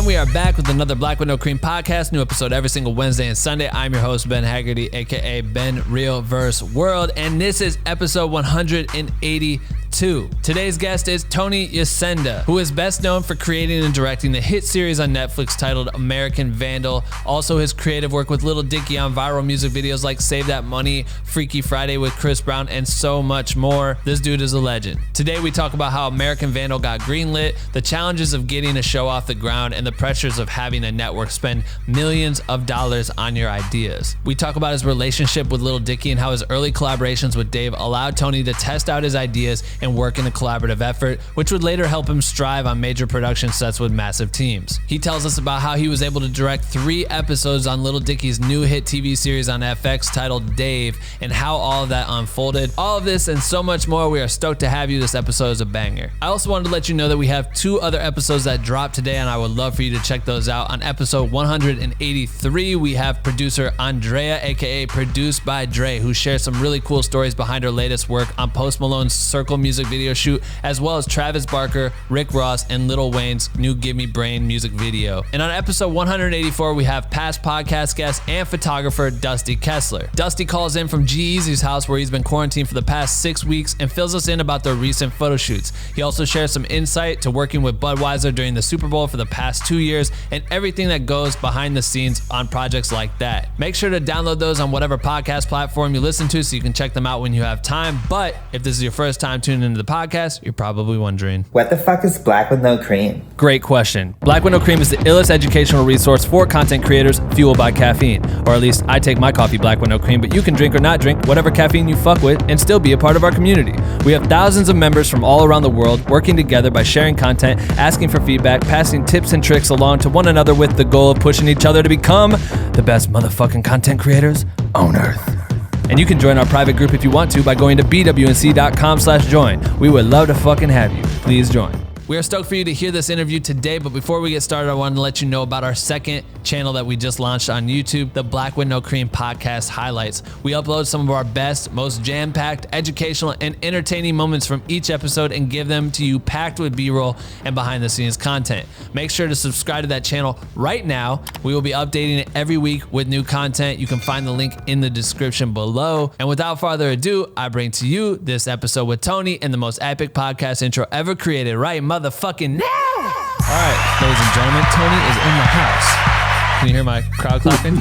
we are back with another Black with No Cream podcast. New episode every single Wednesday and Sunday. I'm your host, Ben Haggerty, aka Ben Real Verse World, and this is episode 182. Today's guest is Tony Yacenda, who is best known for creating and directing the hit series on Netflix titled American Vandal. Also, his creative work with Lil Dicky on viral music videos like Save Dat Money, Freaky Friday with Chris Brown, and so much more. This dude is a legend. Today, we talk about how American Vandal got greenlit, the challenges of getting a show off the ground, and the pressures of having a network spend millions of dollars on your ideas. We talk about his relationship with Lil Dicky and how his early collaborations with Dave allowed Tony to test out his ideas and work in a collaborative effort, which would later help him strive on major production sets with massive teams. He tells us about how he was able to direct 3 episodes on Lil Dicky's new hit TV series on FX titled Dave, and how all of that unfolded. All of this and so much more. We are stoked to have you. This episode is a banger. I also wanted to let you know that we have 2 other episodes that dropped today, and I would love for you to check those out. On episode 183, we have producer Andrea, aka Produced by Dre, who shares some really cool stories behind her latest work on Post Malone's Circle music video shoot, as well as Travis Barker, Rick Ross, and Lil Wayne's new Give Me Brain music video. And on episode 184, we have past podcast guest and photographer Dusty Kessler. Dusty calls in from G-Eazy's house, where he's been quarantined for the past 6 weeks, and fills us in about their recent photo shoots. He also shares some insight to working with Budweiser during the Super Bowl for the past 2 years, and everything that goes behind the scenes on projects like that. Make sure to download those on whatever podcast platform you listen to so you can check them out when you have time. But if this is your first time tuning into the podcast, you're probably wondering, what the fuck is Black with No Cream? Great question. Black with No Cream is the illest educational resource for content creators fueled by caffeine. Or at least I take my coffee black with no cream, but you can drink or not drink whatever caffeine you fuck with and still be a part of our community. We have thousands of members from all around the world working together by sharing content, asking for feedback, passing tips and tricks along to one another with the goal of pushing each other to become the best motherfucking content creators on earth. And you can join our private group if you want to by going to bwnc.com/join. We would love to fucking have you. Please join. We are stoked for you to hear this interview today, but before we get started, I wanted to let you know about our second channel that we just launched on YouTube, the Black with No Cream Podcast Highlights. We upload some of our best, most jam-packed, educational, and entertaining moments from each episode and give them to you packed with B-roll and behind-the-scenes content. Make sure to subscribe to that channel right now. We will be updating it every week with new content. You can find the link in the description below. And without further ado, I bring to you this episode with Tony and the most epic podcast intro ever created, right motherfucking now. All right, ladies and gentlemen, Tony is in the house. Can you hear my crowd clapping?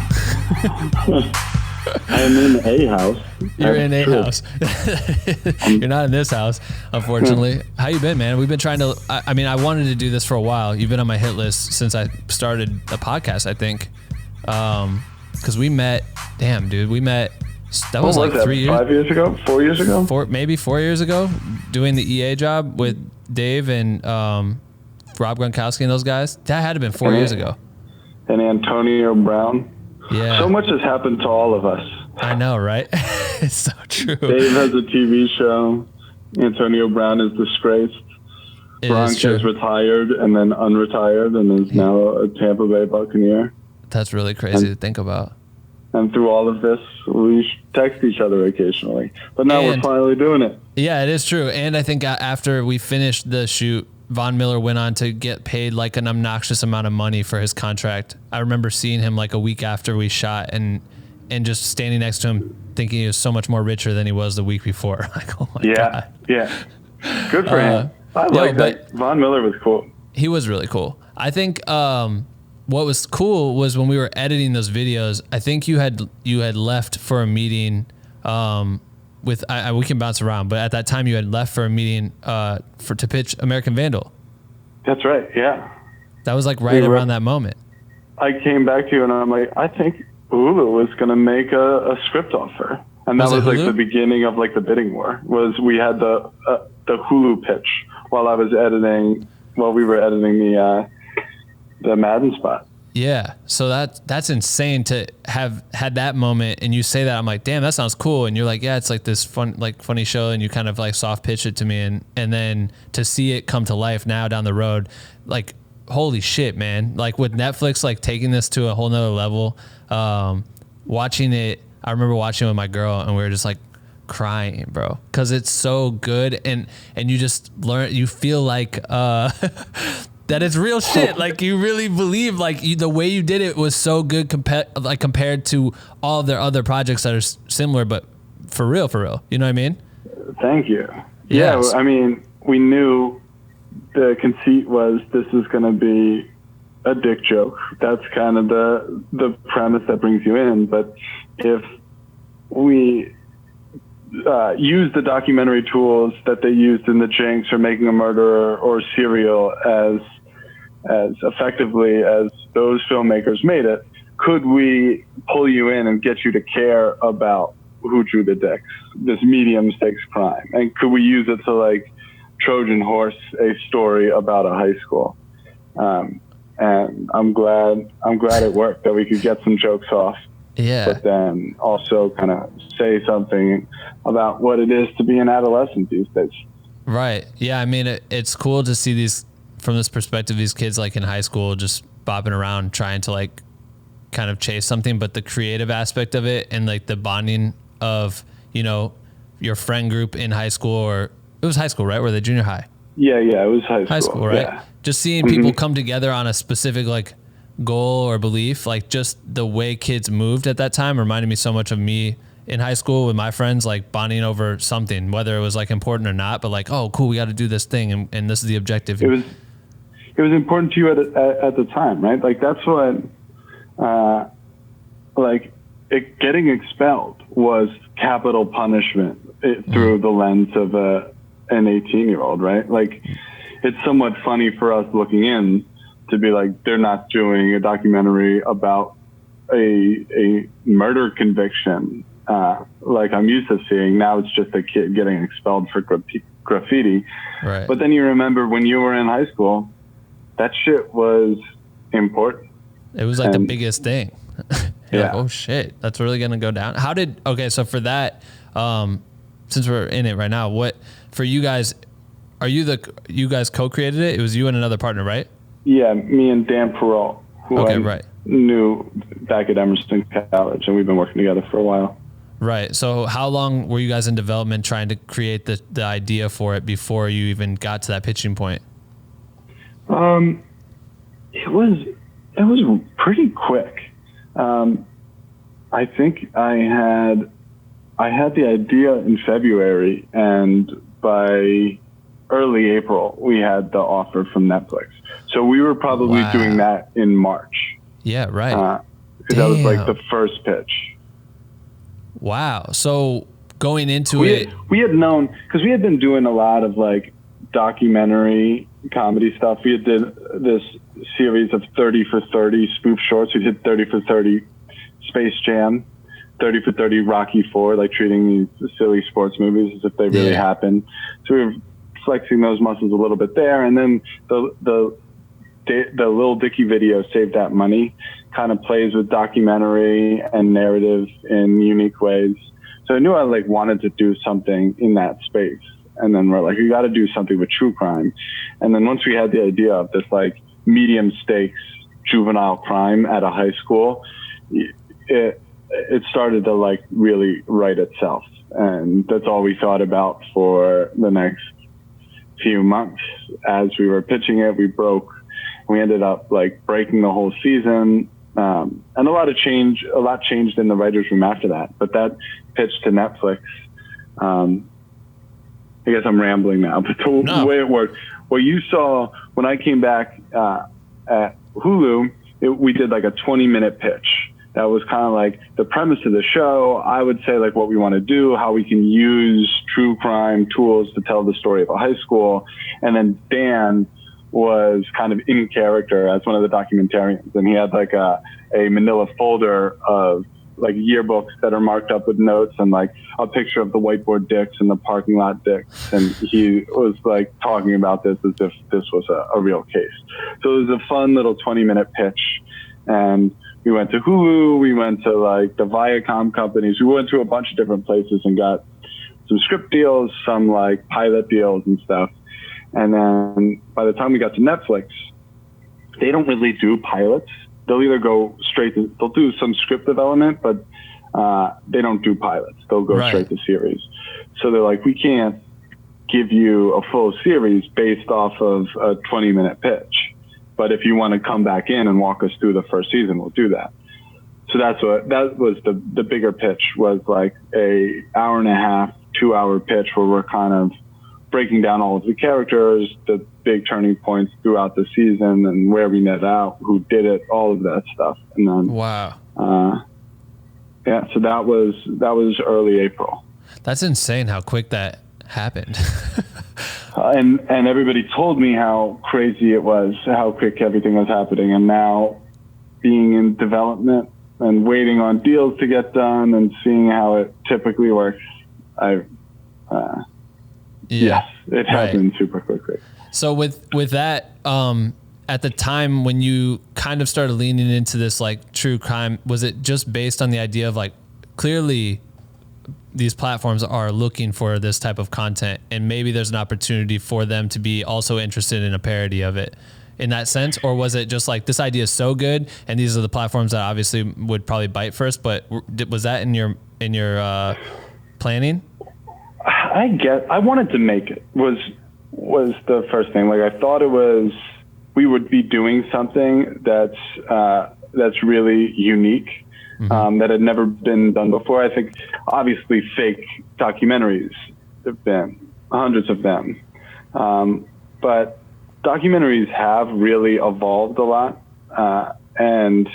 I am in a house. You're in a house. You're not in this house, unfortunately. How you been, man? We've been trying to, I mean, I wanted to do this for a while. You've been on my hit list since I started the podcast, I think. Because we met, damn, dude, we met, that was like 3 years. 5 years ago? 4 years ago? Maybe 4 years ago, doing the EA job with Dave and Rob Gronkowski and those guys. That had to have been 4 years ago. And Antonio Brown. Yeah. So much has happened to all of us. I know, right? It's so true. Dave has a TV show. Antonio Brown is disgraced. Gronk has retired and then unretired and is now a Tampa Bay Buccaneer. That's really crazy to think about. And through all of this, we text each other occasionally. But now we're finally doing it. Yeah, it is true. And I think after we finished the shoot, Von Miller went on to get paid like an obnoxious amount of money for his contract. I remember seeing him like a week after we shot and just standing next to him thinking he was so much more richer than he was the week before. Like, oh my God. Yeah. Good for him. I like that. Von Miller was cool. He was really cool. I think what was cool was when we were editing those videos, I think you had left for a meeting with we can bounce around, but at that time you had left for a meeting to pitch American Vandal. That's right. Yeah. That was like right around that moment. I came back to you and I'm like, I think Hulu was going to make a script offer. And that was like the beginning of like the bidding war. Was we had the Hulu pitch while we were editing the Madden spot. Yeah, so that's insane to have had that moment, and you say that, I'm like, damn, that sounds cool, and you're like, yeah, it's like this funny show, and you kind of like soft pitch it to me, and then to see it come to life now down the road, like, holy shit, man, like with Netflix like taking this to a whole nother level, watching it, I remember watching it with my girl, and we were just like crying, bro, because it's so good, and you just learn, you feel like that it's real shit. Like you really believe like the way you did it was so good compared to all of their other projects that are similar, but for real. You know what I mean? Thank you. Yes. Yeah, I mean, we knew the conceit was this is going to be a dick joke. That's kind of the premise that brings you in. But if we use the documentary tools that they used in The Jinx or Making a Murderer or Serial as effectively as those filmmakers made it, could we pull you in and get you to care about who drew the dicks, this medium stakes crime? And could we use it to like Trojan horse a story about a high school? And I'm glad it worked, that we could get some jokes off. Yeah. But then also kind of say something about what it is to be an adolescent these days. Right. Yeah. I mean, it's cool to see these from this perspective, these kids like in high school just bopping around trying to like kind of chase something, but the creative aspect of it and like the bonding of, you know, your friend group in high school, or it was high school, right? Were they junior high? Yeah, it was high school. High school, right? Yeah. Just seeing people come together on a specific like goal or belief, like just the way kids moved at that time reminded me so much of me in high school with my friends, like bonding over something, whether it was like important or not, but like, oh, cool, we got to do this thing, and this is the objective. It was important to you at the time, right? Like that's what, getting expelled was capital punishment through the lens of an 18-year-old, right? Like it's somewhat funny for us looking in to be like, they're not doing a documentary about a murder conviction like I'm used to seeing. Now it's just a kid getting expelled for graffiti. Right. But then you remember when you were in high school, that shit was important. It was like the biggest thing. Yeah. Like, oh shit, that's really gonna go down. So for that, since we're in it right now, what for you guys? You guys co-created it? It was you and another partner, right? Yeah, me and Dan Perrault, who I knew back at Emerson College, and we've been working together for a while. Right. So how long were you guys in development trying to create the idea for it before you even got to that pitching point? It was pretty quick. I think I had the idea in February, and by early April we had the offer from Netflix. So we were probably doing that in March. Yeah, right. Because that was like the first pitch. Wow. So going into we had known, because we had been doing a lot of like documentary comedy stuff. We had did this series of 30 for 30 spoof shorts. We did 30 for 30 Space Jam, 30 for 30 Rocky IV, like treating these silly sports movies as if they really happened. So we were flexing those muscles a little bit there. And then the Lil Dicky video, Save Dat Money, kind of plays with documentary and narrative in unique ways. So I knew I like wanted to do something in that space. And then we're like, we got to do something with true crime. And then once we had the idea of this like medium stakes juvenile crime at a high school, it started to like really write itself. And that's all we thought about for the next few months. As we were pitching it, we ended up like breaking the whole season. And a lot changed in the writer's room after that. But that pitch to Netflix, I guess I'm rambling now, but the way it worked, what you saw when I came back at Hulu, we did like a 20-minute pitch. That was kind of like the premise of the show. I would say like what we want to do, how we can use true crime tools to tell the story of a high school. And then Dan was kind of in character as one of the documentarians. And he had like a manila folder of like yearbooks that are marked up with notes and like a picture of the whiteboard dicks and the parking lot dicks. And he was like talking about this as if this was a real case. So it was a fun little 20-minute pitch. And we went to Hulu, we went to like the Viacom companies, we went to a bunch of different places and got some script deals, some like pilot deals and stuff. And then by the time we got to Netflix, they don't really do pilots. They'll either go they'll do some script development, but they don't do pilots. They'll go straight to series. So they're like, we can't give you a full series based off of a 20-minute pitch. but if you want to come back in and walk us through the first season, we'll do that. So that was the bigger pitch, was like a hour and a half, 2 hour pitch where we're kind of breaking down all of the characters, the big turning points throughout the season, and where we net out, who did it, all of that stuff. And then, wow. So that was early April. That's insane how quick that happened. And everybody told me how crazy it was, how quick everything was happening. And now being in development and waiting on deals to get done and seeing how it typically works, yes, it happened super quickly. So with that, at the time when you kind of started leaning into this like true crime, was it just based on the idea of like, clearly these platforms are looking for this type of content and maybe there's an opportunity for them to be also interested in a parody of it in that sense? Or was it just like, this idea is so good and these are the platforms that obviously would probably bite first, but was that in your planning? I wanted to make it was the first thing. Like, I thought we would be doing something that's really unique, that had never been done before. I think obviously fake documentaries have been hundreds of them. But documentaries have really evolved a lot. And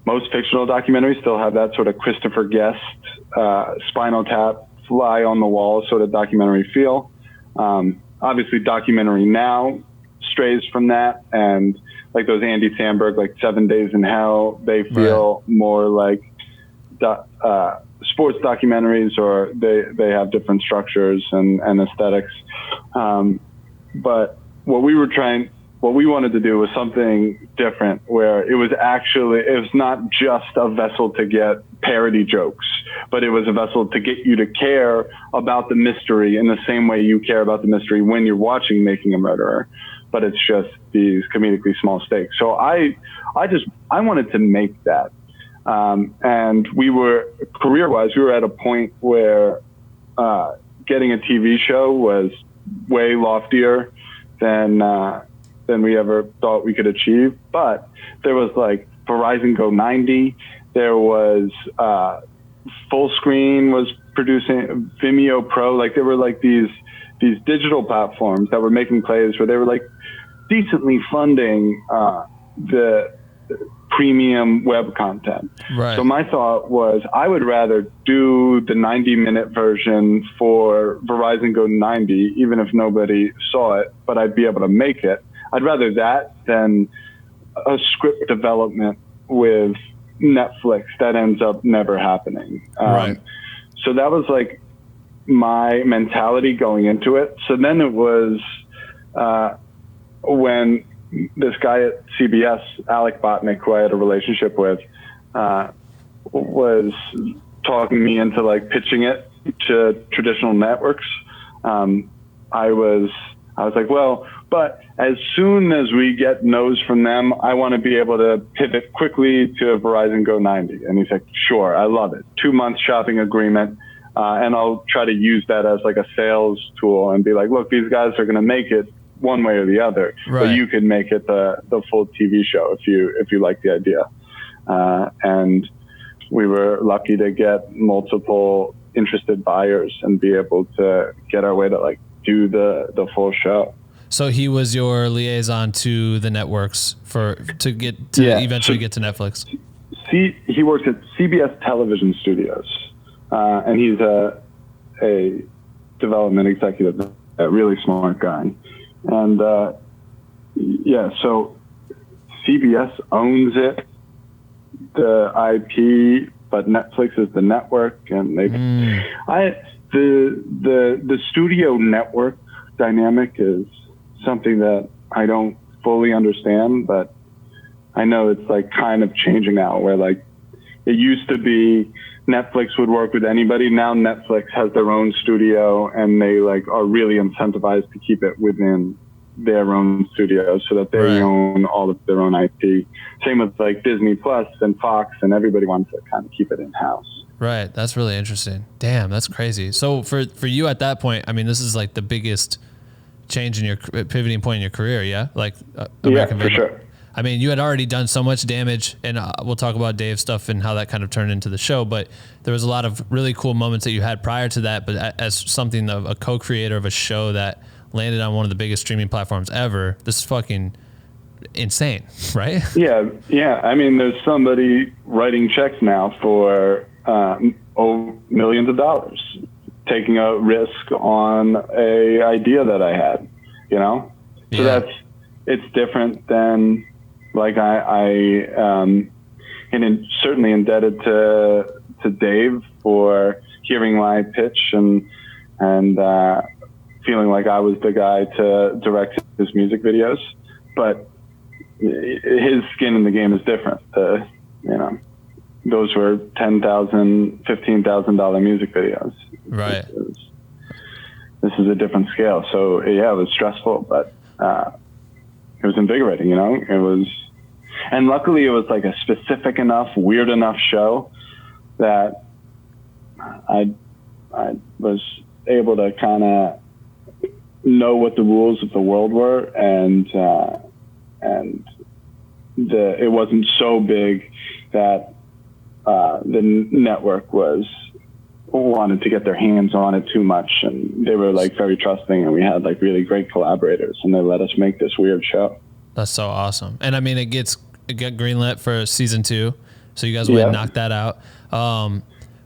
most fictional documentaries still have that sort of Christopher Guest, Spinal Tap, fly on the wall sort of documentary feel. Obviously documentary now strays from that, and like those Andy Samberg, like 7 Days in Hell, they feel more like sports documentaries, or they have different structures and aesthetics. But what we wanted to do was something different, where it was not just a vessel to get parody jokes, but it was a vessel to get you to care about the mystery in the same way you care about the mystery when you're watching Making a Murderer, but it's just these comedically small stakes. So I wanted to make that. And career-wise, we were at a point where getting a TV show was way loftier than we ever thought we could achieve. But there was like Verizon Go 90. There was Full Screen was producing Vimeo Pro. Like, there were like these digital platforms that were making plays where they were like decently funding the premium web content. Right. So my thought was, I would rather do the 90-minute version for Verizon Go 90, even if nobody saw it, but I'd be able to make it. I'd rather that than a script development with Netflix that ends up never happening. Right. So that was like my mentality going into it. So then it was when this guy at CBS, Alec Botnick, who I had a relationship with, was talking me into like pitching it to traditional networks. I was like, well, but as soon as we get no's from them, I want to be able to pivot quickly to Verizon Go 90. And he's like, sure, I love it. 2 months shopping agreement. And I'll try to use that as like a sales tool and be like, look, these guys are going to make it one way or the other, right, but you can make it the full TV show if you like the idea. And we were lucky to get multiple interested buyers and be able to get our way to like do the full show. So he was your liaison to the networks to eventually get to Netflix. He works at CBS Television Studios, and he's a development executive, a really smart guy. And so CBS owns it, the IP, but Netflix is the network, and the studio network dynamic is something that I don't fully understand, but I know it's like kind of changing now, where like it used to be Netflix would work with anybody. Now Netflix has their own studio, and they like are really incentivized to keep it within their own studio so that they own all of their own IP. Same with like Disney Plus and Fox, and everybody wants to kind of keep it in house. Right. That's really interesting. Damn, that's crazy. So for you at that point, I mean, this is like the biggest change in your pivoting point in your career. Yeah. Like American Vandal. For sure. I mean, you had already done so much damage, and we'll talk about Dave's stuff and how that kind of turned into the show, but there was a lot of really cool moments that you had prior to that. But as something of a co-creator of a show that landed on one of the biggest streaming platforms ever, this is fucking insane, right? Yeah. I mean, there's somebody writing checks now for millions of dollars, taking a risk on a idea that I had, you know? So it's different than, like, I'm certainly indebted to Dave for hearing my pitch and feeling like I was the guy to direct his music videos. But his skin in the game is different. You know, those were $10,000, $15,000 music videos. Right. This is a different scale. So yeah, it was stressful, but it was invigorating, you know? It was, and luckily it was like a specific enough, weird enough show that I was able to kind of know what the rules of the world were, and it wasn't so big that the network wanted to get their hands on it too much, and they were like very trusting, and we had like really great collaborators, and they let us make this weird show. That's so awesome. And I mean, it got greenlit for season 2, so you guys went and knocked that out.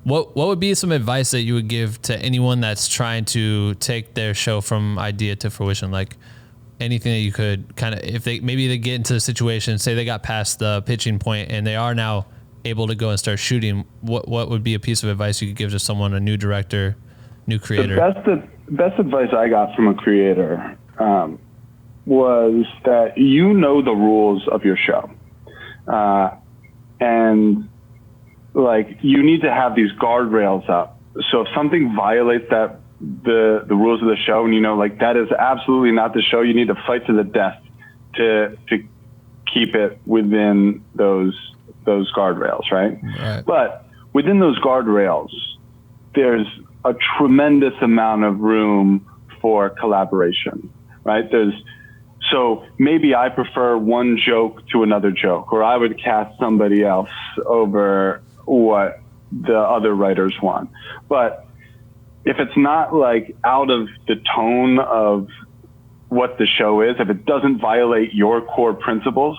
What would be some advice that you would give to anyone that's trying to take their show from idea to fruition? Like anything that you could kind of, if they get into a situation, say they got past the pitching point and they are now able to go and start shooting, what would be a piece of advice you could give to someone, a new director, new creator? The best advice I got from a creator was that you know the rules of your show. And like, you need to have these guardrails up. So if something violates the rules of the show, and you know, like, that is absolutely not the show, you need to fight to the death to keep it within those guardrails, right? But within those guardrails, there's a tremendous amount of room for collaboration, right? So maybe I prefer one joke to another joke, or I would cast somebody else over what the other writers want. But if it's not like out of the tone of what the show is, if it doesn't violate your core principles,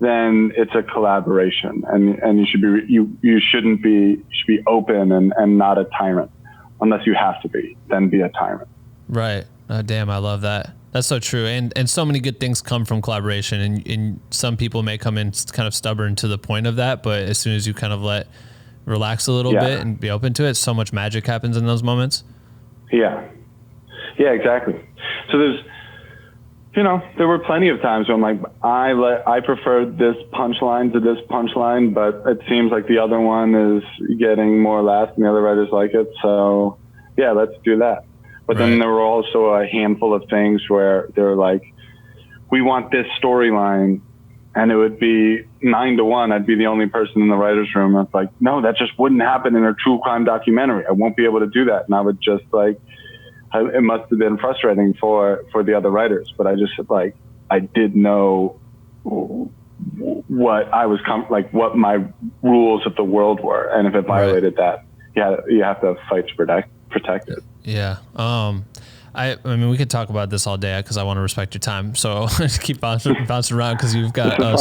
then it's a collaboration, and you should be open and not a tyrant. Unless you have to be, then be a tyrant. Right. Oh, damn, I love that. That's so true. And so many good things come from collaboration, and some people may come in kind of stubborn to the point of that, but as soon as you kind of relax a little bit and be open to it, so much magic happens in those moments. Yeah, exactly. So there were plenty of times when I'm like, I preferred this punchline to this punchline, but it seems like the other one is getting more laughs and the other writers like it. So yeah, let's do that. But then there were also a handful of things where they were like, we want this storyline, and it would be 9-1. I'd be the only person in the writer's room. It's like, no, that just wouldn't happen in a true crime documentary. I won't be able to do that. And I would just it must have been frustrating for the other writers, but I just I did know what I was what my rules of the world were. And if it violated that, you have to fight to protect it. Yeah. I mean, we could talk about this all day because I want to respect your time. So keep bouncing around because you've got a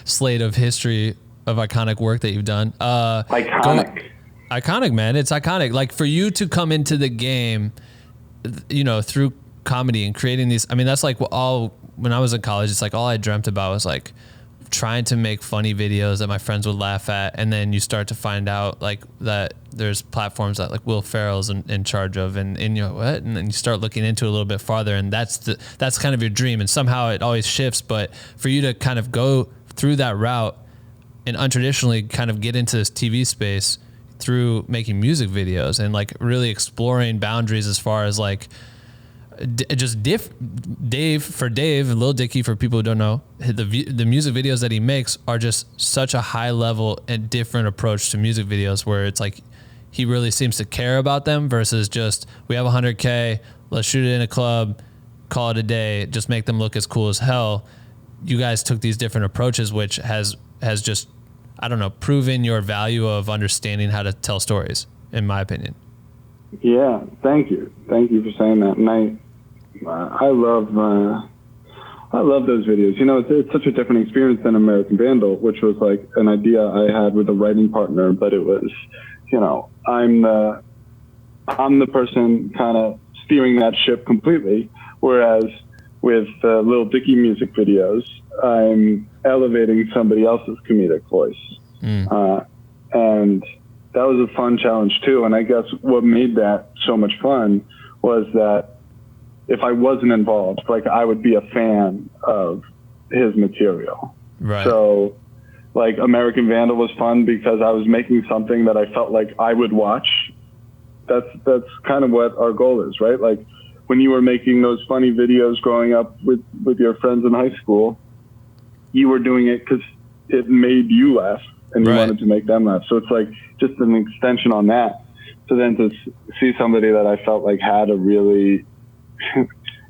slate of history of iconic work that you've done. Iconic, man. It's iconic. Like, for you to come into the game, you know, through comedy and creating these, I mean, that's like when I was in college, it's like all I dreamt about was like trying to make funny videos that my friends would laugh at. And then you start to find out like that there's platforms that like Will Ferrell's in charge of, and you know what? And then you start looking into it a little bit farther, and that's kind of your dream. And somehow it always shifts. But for you to kind of go through that route and untraditionally kind of get into this TV space through making music videos and like really exploring boundaries as far as like Dave, Lil Dicky, for people who don't know, the music videos that he makes are just such a high level and different approach to music videos, where it's like he really seems to care about them versus just, we have 100K, let's shoot it in a club, call it a day, just make them look as cool as hell. You guys took these different approaches, which has just, I don't know, proven your value of understanding how to tell stories, in my opinion. Yeah, thank you. Thank you for saying that. And I love those videos. You know, it's such a different experience than American Vandal, which was like an idea I had with a writing partner, but it was, you know, I'm the person kind of steering that ship completely. Whereas with the Lil Dicky music videos, I'm elevating somebody else's comedic voice. And that was a fun challenge too. And I guess what made that so much fun was that if I wasn't involved, like I would be a fan of his material. Right. So like American Vandal was fun because I was making something that I felt like I would watch. That's kind of what our goal is, right? Like when you were making those funny videos growing up with your friends in high school, you were doing it because it made you laugh and you wanted to make them laugh. So it's like just an extension on that. So then to see somebody that I felt like had a really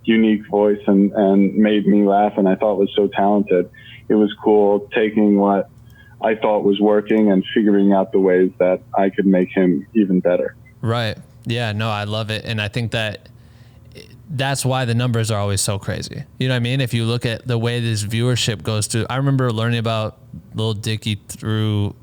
unique voice and made me laugh and I thought was so talented, it was cool taking what I thought was working and figuring out the ways that I could make him even better. Right. Yeah, no, I love it. And I think that's why the numbers are always so crazy. You know what I mean? If you look at the way this viewership goes to, I remember learning about Lil Dicky through,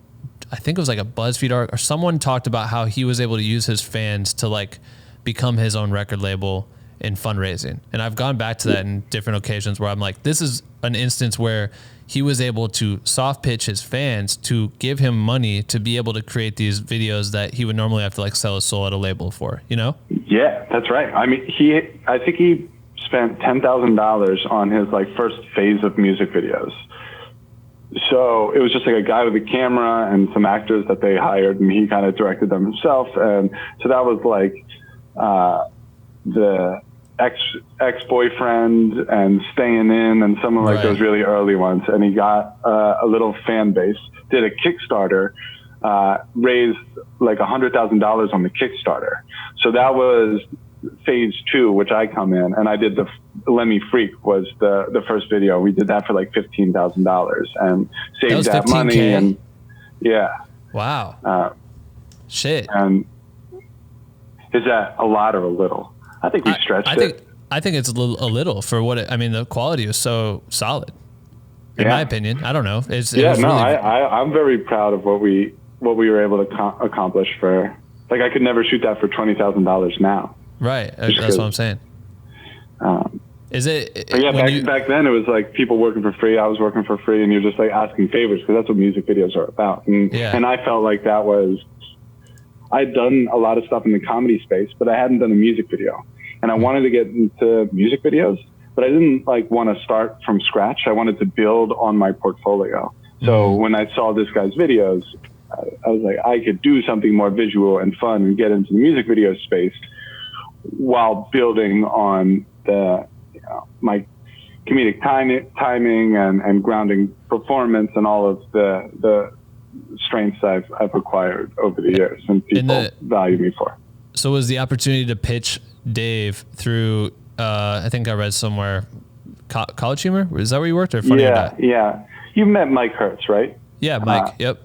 I think it was like a BuzzFeed article, or someone talked about how he was able to use his fans to like become his own record label in fundraising. And I've gone back to that in different occasions where I'm like, this is an instance where he was able to soft pitch his fans to give him money to be able to create these videos that he would normally have to like sell his soul at a label for, you know? Yeah, that's right. I mean, I think he spent $10,000 on his like first phase of music videos. So it was just like a guy with a camera and some actors that they hired, and he kind of directed them himself. And so that was like the ex-boyfriend and Staying In and some of like those really early ones. And he got a little fan base, did a Kickstarter, raised like $100,000 on the Kickstarter. So that was phase 2, which I come in, and I did the Let Me Freak was the first video. We did that for like $15,000 and saved that money. And yeah. Wow. Shit. And is that a lot or a little? I think we stretched it. I think it's a little for what I mean, the quality is so solid in my opinion. I don't know. I'm very proud of what we were able to accomplish for, like, I could never shoot that for $20,000 now. Right. That's what I'm saying. Is it? Yeah, back then it was like people working for free. I was working for free, and you're just like asking favors because that's what music videos are about. And I felt like that was, I'd done a lot of stuff in the comedy space, but I hadn't done a music video. And I wanted to get into music videos, but I didn't like want to start from scratch. I wanted to build on my portfolio. So when I saw this guy's videos, I was like, I could do something more visual and fun and get into the music video space while building on my comedic timing and grounding performance and all of the strengths I've acquired over the years and people value me for. So was the opportunity to pitch Dave through, I think I read somewhere, College Humor? Is that where you worked, or Funny or Die? Yeah. You met Mike Hertz, right? Yeah, Mike. Yep.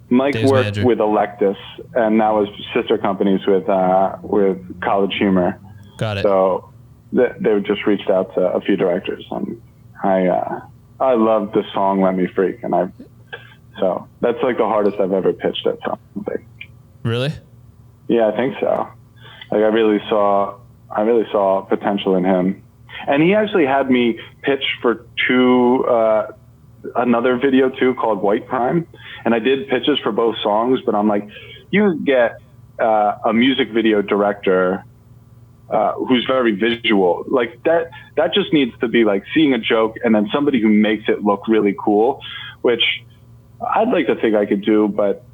Mike Dave's worked manager with Electus, and that was sister companies with College Humor. Got it. So they just reached out to a few directors, and I love the song "Let Me Freak," and so that's like the hardest I've ever pitched at something. Really? Yeah, I think so. Like I really saw potential in him, and he actually had me pitch for another video too called White Crime, and I did pitches for both songs. But I'm like, you get a music video director who's very visual, like that just needs to be like seeing a joke and then somebody who makes it look really cool, which I'd like to think I could do, but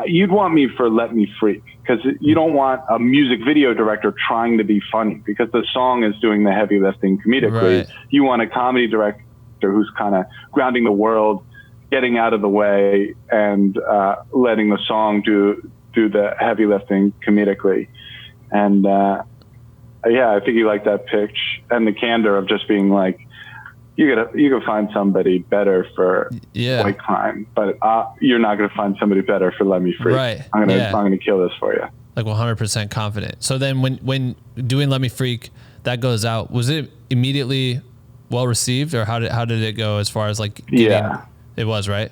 you'd want me for Let Me Freak, because you don't want a music video director trying to be funny because the song is doing the heavy lifting comedically. Right. You want a comedy director who's kind of grounding the world, getting out of the way, and letting the song do the heavy lifting comedically. And yeah, I think he liked that pitch and the candor of just being like, you could find somebody better for white crime, but you're not gonna find somebody better for Let Me Free. Right. I'm gonna kill this for you. Like 100% confident. So then when doing Let Me Freak, that goes out, was it immediately well received, or how did it go as far as like getting, it was, right?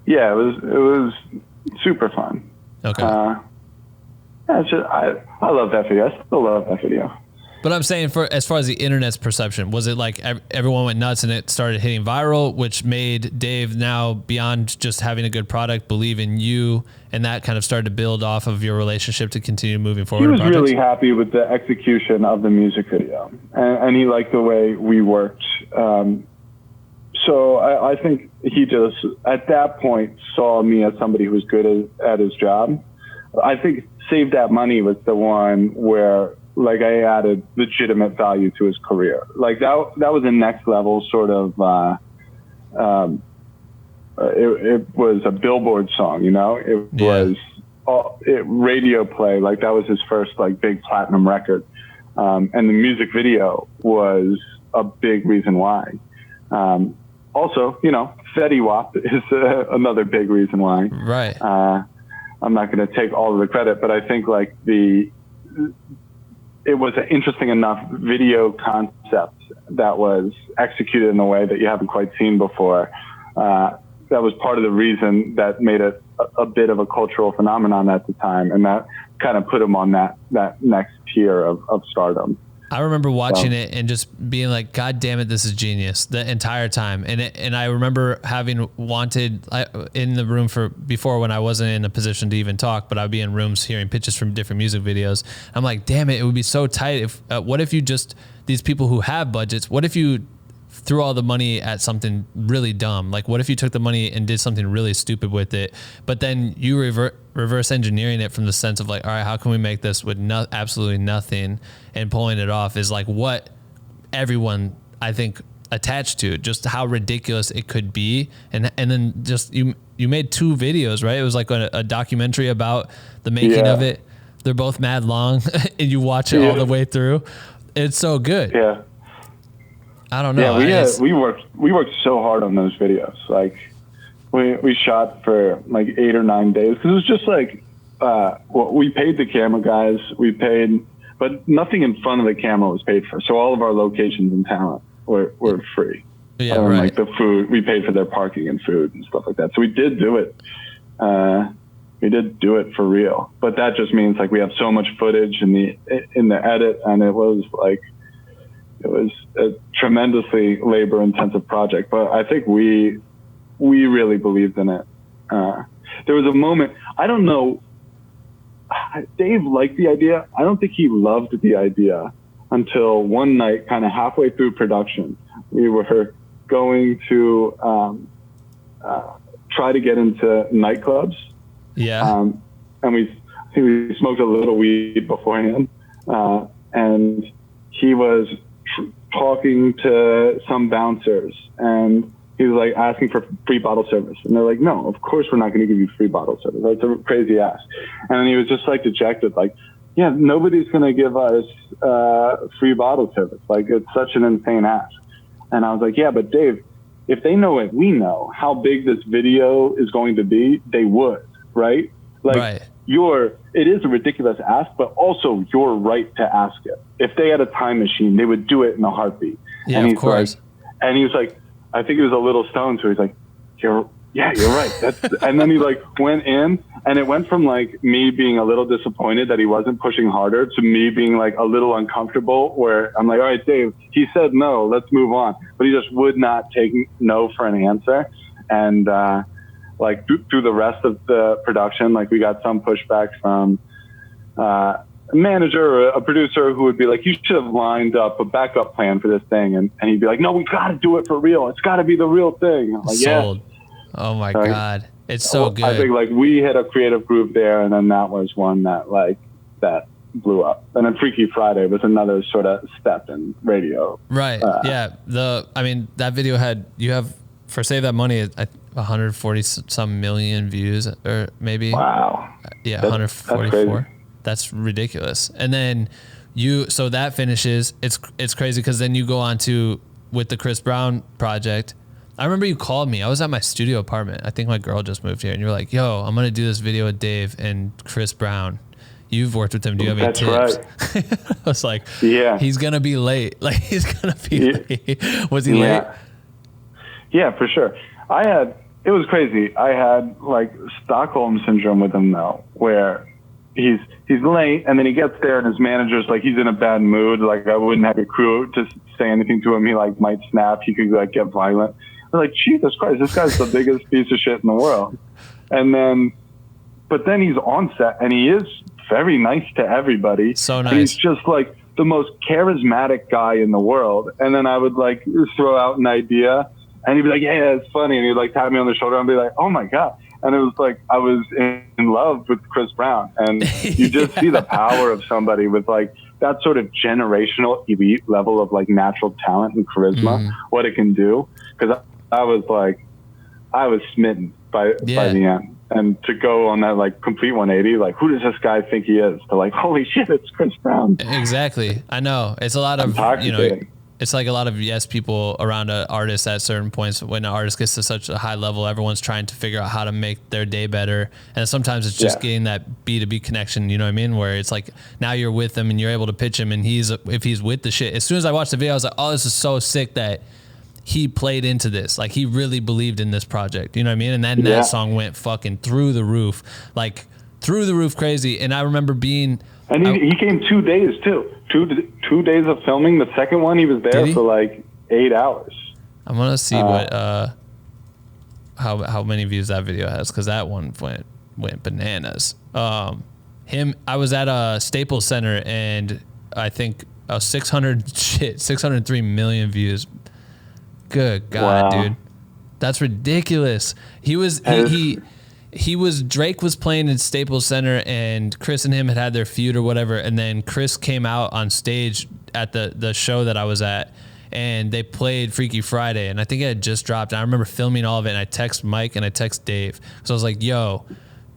Yeah, it was super fun. Okay. It's just, I love that video. I still love that video. But I'm saying, as far as the internet's perception, was it like everyone went nuts and it started hitting viral, which made Dave, now beyond just having a good product, believe in you, and that kind of started to build off of your relationship to continue moving forward? He was really happy with the execution of the music video, and he liked the way we worked. So I think he just, at that point, saw me as somebody who was good at his job. I think Save Dat Money was the one where, like, I added legitimate value to his career. Like that was a next level sort of, it was a Billboard song, you know, it was radio play. Like that was his first like big platinum record. And the music video was a big reason why. Also, you know, Fetty Wap is another big reason why. Right. I'm not going to take all of the credit, but I think like it was an interesting enough video concept that was executed in a way that you haven't quite seen before. That was part of the reason that made it a bit of a cultural phenomenon at the time, and that kind of put him on that next tier of stardom. I remember watching it and just being like, God damn it, this is genius the entire time. And I remember having wanted in the room before when I wasn't in a position to even talk, but I'd be in rooms hearing pitches from different music videos. I'm like, damn it would be so tight if, what if you just, these people who have budgets, what if you threw all the money at something really dumb? Like, what if you took the money and did something really stupid with it, but then you reverse engineering it from the sense of like, all right, how can we make this with absolutely nothing, and pulling it off is like what everyone, I think, attached to, just how ridiculous it could be. And then just, you made 2 videos, right? It was like a documentary about the making of it. They're both mad long and you watch it all the way through. It's so good. Yeah. I don't know. Yeah, we worked so hard on those videos. Like we shot for like 8 or 9 days, because it was just like, we paid the camera guys, but nothing in front of the camera was paid for. So all of our locations and talent were free. Yeah, right. Like the food, we paid for their parking and food and stuff like that. So we did do it. We did do it for real. But that just means like we have so much footage in the edit, and it was a tremendously labor-intensive project. But I think we really believed in it. There was a moment, I don't know, Dave liked the idea. I don't think he loved the idea until one night, kind of halfway through production, we were going to try to get into nightclubs. Yeah. And I think we smoked a little weed beforehand. And he was talking to some bouncers, and he was like asking for free bottle service, and they're like, no, of course we're not going to give you free bottle service. That's a crazy ass. And then he was just like dejected, like, yeah, nobody's going to give us free bottle service. Like, it's such an insane ask. And I was like, yeah, but Dave, if they know what we know, how big this video is going to be, they would, right? Like, right. It is a ridiculous ask, but also you're right to ask it. If they had a time machine, they would do it in a heartbeat. Yeah, and of course. And he was like, I think he was a little stoned, so he's like, you're right. And then he like went in, and it went from like me being a little disappointed that he wasn't pushing harder to me being like a little uncomfortable, where I'm like, all right, Dave, he said no, let's move on. But he just would not take no for an answer. And like through the rest of the production, like we got some pushback from a manager or a producer who would be like, you should have lined up a backup plan for this thing. And he'd be like, no, we got to do it for real. It's got to be the real thing. I'm like, sold. Yeah. Oh my God. It's so good. I think like we hit a creative groove there, and then that was one that blew up. And then Freaky Friday was another sort of step in radio. Right. Yeah. That video you have for Save That Money, 140 some million views, or maybe. Wow. Yeah. 144. That's ridiculous. And then So that finishes. It's crazy because then you go on to with the Chris Brown project. I remember you called me. I was at my studio apartment. I think my girl just moved here, and you were like, "Yo, I'm gonna do this video with Dave and Chris Brown. You've worked with him. Do you have any tips?" Right. I was like, "Yeah, he's gonna be late. Like he's gonna be late." Was he late? Yeah, for sure. It was crazy. I had like Stockholm syndrome with him though, where he's late, and then he gets there, and his manager's like, he's in a bad mood. Like I wouldn't have a crew to say anything to him. He like might snap. He could like get violent. I was like, Jesus Christ, this guy's the biggest piece of shit in the world. But then he's on set, and he is very nice to everybody. So nice. And he's just like the most charismatic guy in the world. And then I would like throw out an idea, and he'd be like, yeah, it's funny. And he'd like tap me on the shoulder and be like, oh my God. And it was like, I was in love with Chris Brown. And you just see the power of somebody with like that sort of generational elite level of like natural talent and charisma, what it can do. Because I was smitten by the end. And to go on that like complete 180, like who does this guy think he is? To like, holy shit, it's Chris Brown. Exactly. I know. It's a lot of, it's like a lot of yes people around an artist at certain points. When an artist gets to such a high level, everyone's trying to figure out how to make their day better. And sometimes it's just getting that B2B connection, you know what I mean? Where it's like now you're with them and you're able to pitch him, and if he's with the shit. As soon as I watched the video, I was like, oh, this is so sick that he played into this. Like he really believed in this project, you know what I mean? And then that song went fucking through the roof, like through the roof crazy. And I remember being, and he came 2 days too. 2 days of filming. The second one, he was there for like 8 hours. I'm gonna see what how many views that video has, because that one went bananas. I was at a Staples Center, and I think 603 million views. Good God, dude, that's ridiculous. He was Drake was playing in Staples Center, and Chris and him had their feud or whatever, and then Chris came out on stage at the show that I was at, and they played Freaky Friday, and I think it had just dropped. And I remember filming all of it, and I text Mike and I text Dave, so I was like, yo,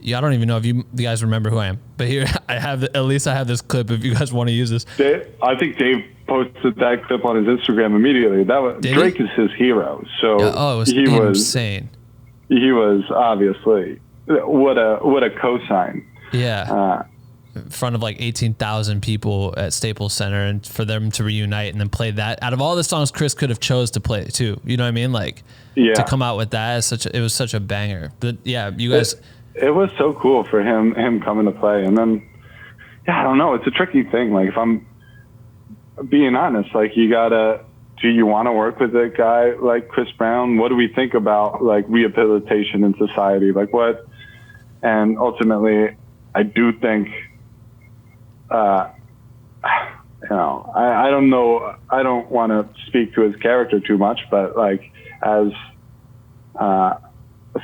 I don't even know if you guys remember who I am, but here I have this clip if you guys want to use this. I think Dave posted that clip on his Instagram immediately. Drake is his hero, so it was insane. He was obviously what a cosign. Yeah. In front of like 18,000 people at Staples Center, and for them to reunite and then play that out of all the songs Chris could have chose to play too. You know what I mean? Like to come out with that it was such a banger. But yeah, you guys. It was so cool for him coming to play. And then, I don't know. It's a tricky thing. Like if I'm being honest, like do you want to work with a guy like Chris Brown? What do we think about like rehabilitation in society? Like what? And ultimately, I do think, I don't know. I don't want to speak to his character too much, but like as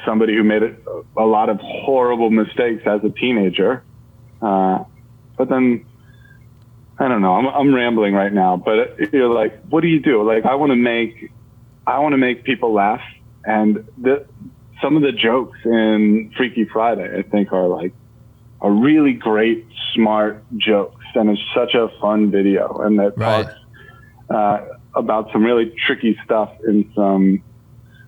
somebody who made a lot of horrible mistakes as a teenager, but then, I don't know. I'm rambling right now, but you're like, what do you do? Like, I want to make people laugh, and some of the jokes in Freaky Friday, I think, are like a really great, smart jokes, and it's such a fun video, and it talks about some really tricky stuff in some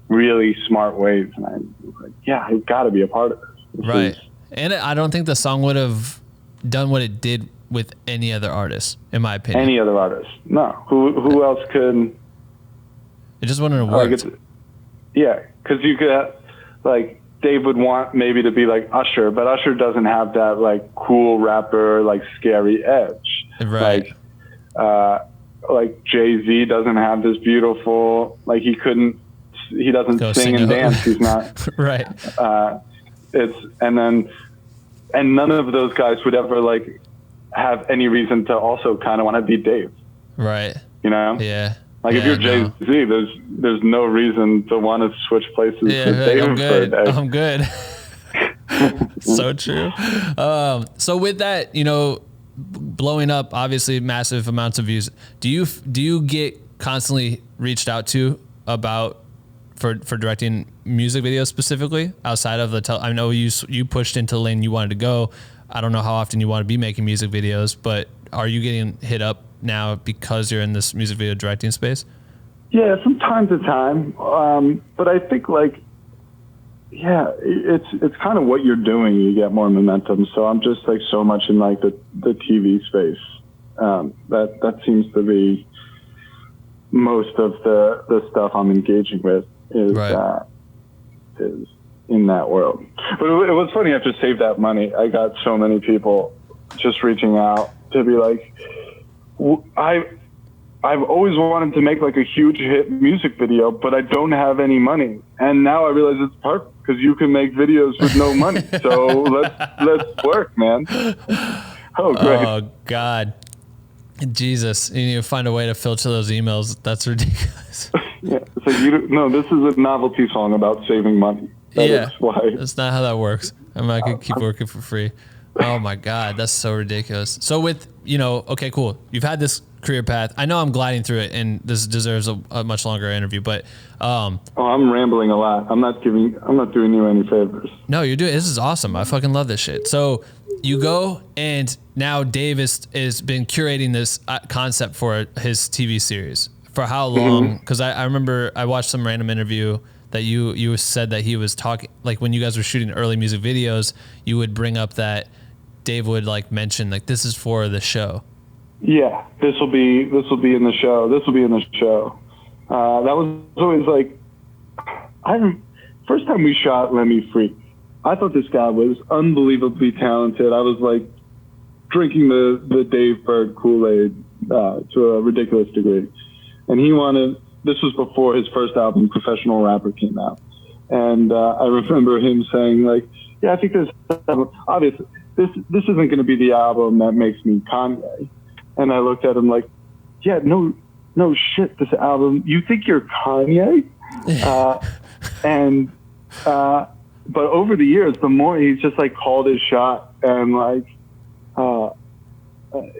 really smart ways, and I'm like, I've got to be a part of this. And I don't think the song would have done what it did with any other artist, in my opinion. Any other artist? No. Who else could? It just wouldn't have worked. Because you could, like, Dave would want maybe to be like Usher, but Usher doesn't have that like cool rapper, like scary edge. Right. Like Jay-Z doesn't have this beautiful, like he doesn't sing and dance. He's not right. And none of those guys would ever like have any reason to also kind of want to be Dave. Right. You know? Yeah. Like if you're Jay-Z, there's no reason to want to switch places with Dave for a day. I'm good. So true. So with that, blowing up, obviously massive amounts of views. Do you get constantly reached out to for directing music videos specifically outside of I know you pushed into the lane you wanted to go. I don't know how often you want to be making music videos, but are you getting hit up now because you're in this music video directing space? Yeah, from time to time. But I think it's kind of what you're doing. You get more momentum. So I'm just like so much in like the TV space. That seems to be most of the stuff I'm engaging with is in that world. But it was funny after Save That Money, I got so many people just reaching out to be like, I've always wanted to make like a huge hit music video, but I don't have any money. And now I realize it's perfect because you can make videos with no money. So let's work, man. Oh, great. Oh, God. Jesus. You need to find a way to filter those emails. That's ridiculous. Yeah. It's like, no, this is a novelty song about saving money. That's why. That's not how that works. I'm not going to keep working for free. Oh my God. That's so ridiculous. So with, okay, cool. You've had this career path. I know I'm gliding through it and this deserves a much longer interview, but, I'm rambling a lot. I'm not doing you any favors. No, this is awesome. I fucking love this shit. So you go and now Dave is been curating this concept for his TV series. For how long? Because I remember I watched some random interview that you said that he was talking, like when you guys were shooting early music videos, you would bring up that Dave would like mention like, this is for the show. Yeah, this will be in the show. This will be in the show. That was always like, first time we shot Let Me Freak, I thought this guy was unbelievably talented. I was like drinking the Dave Bird Kool-Aid to a ridiculous degree. And this was before his first album, Professional Rapper, came out. And I remember him saying like, yeah, I think obviously this isn't going to be the album that makes me Kanye. And I looked at him like, yeah, no shit, this album, you think you're Kanye? But over the years, the more he's just like called his shot and like,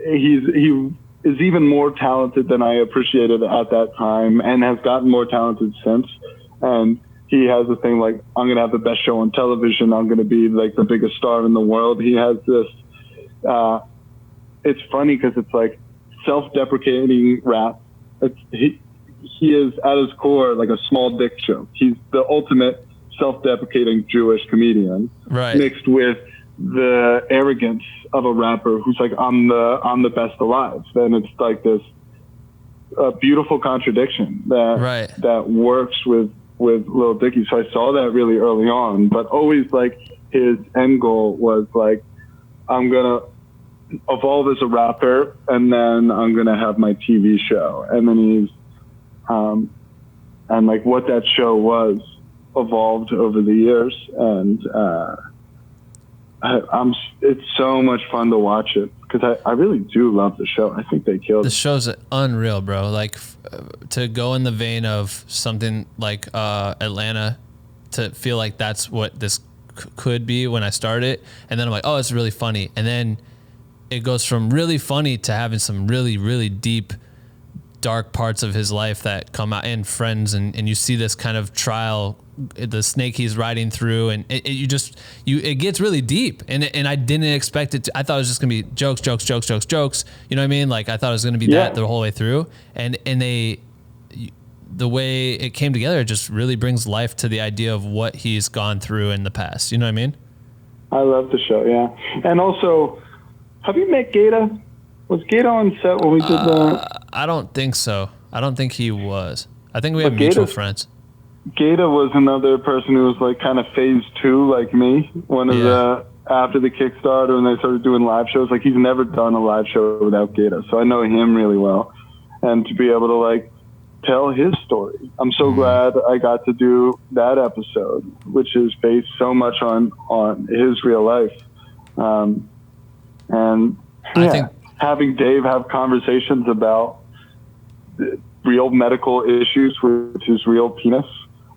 he is even more talented than I appreciated at that time and has gotten more talented since. And he has a thing like, I'm going to have the best show on television. I'm going to be like the biggest star in the world. He has this, it's funny because it's like self-deprecating rap. He is at his core like a small dick joke. He's the ultimate self-deprecating Jewish comedian, right, mixed with the arrogance of a rapper who's like, I'm the best alive. Then it's like this beautiful contradiction that works with Lil Dicky. So I saw that really early on, but always like his end goal was like, I'm gonna evolve as a rapper and then I'm gonna have my TV show. And then he's and like what that show was evolved over the years, and it's so much fun to watch it because I really do love the show. I think they killed it. The show's unreal, bro. Like to go in the vein of something like Atlanta, to feel like that's what this could be when I start it, and then I'm like, oh, it's really funny, and then it goes from really funny to having some really, really deep, dark parts of his life that come out, and friends, and you see this kind of trial, the snake he's riding through, and it gets really deep, and I didn't expect it to. I thought it was just gonna be jokes. You know what I mean? Like I thought it was gonna be that the whole way through, and the way it came together, it just really brings life to the idea of what he's gone through in the past. You know what I mean? I love the show, yeah. And also, have you met Gata? Was Gata on set when we did that? I don't think so. I don't think he was. I think we have mutual friends. Gata was another person who was like kind of phase 2 like me. One of the, after the Kickstarter and they started doing live shows, like he's never done a live show without Gata. So I know him really well. And to be able to like tell his story. I'm so glad I got to do that episode, which is based so much on his real life. And I think having Dave have conversations about real medical issues with his real penis,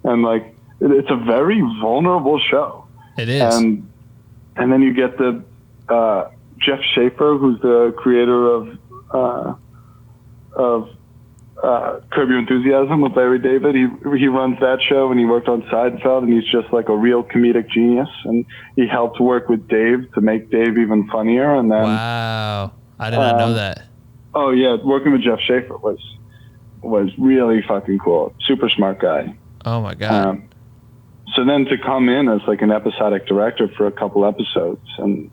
and like it's a very vulnerable show. It is. And then you get the Jeff Schaffer, who's the creator of Curb Your Enthusiasm with Larry David. He runs that show, and he worked on Seinfeld, and he's just like a real comedic genius. And he helped work with Dave to make Dave even funnier. And then I did not know that. Oh yeah, working with Jeff Schaffer was really fucking cool. Super smart guy. Oh my God. So then to come in as like an episodic director for a couple episodes and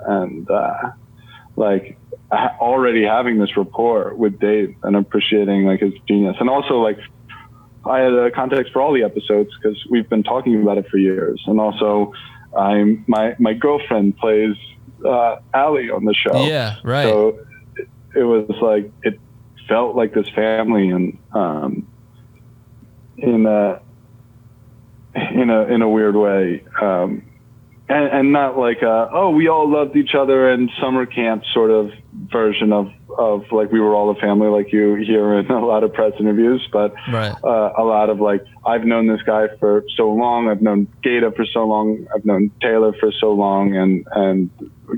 like already having this rapport with Dave and appreciating like his genius. And also like I had a context for all the episodes because we've been talking about it for years. And also my girlfriend plays Allie on the show. Yeah, right. So it was like, it felt like this family and in a weird way. And not like we all loved each other and summer camp sort of version of like we were all a family like you hear in a lot of press interviews, but right. A lot of like, I've known this guy for so long, I've known Gata for so long, I've known Taylor for so long, and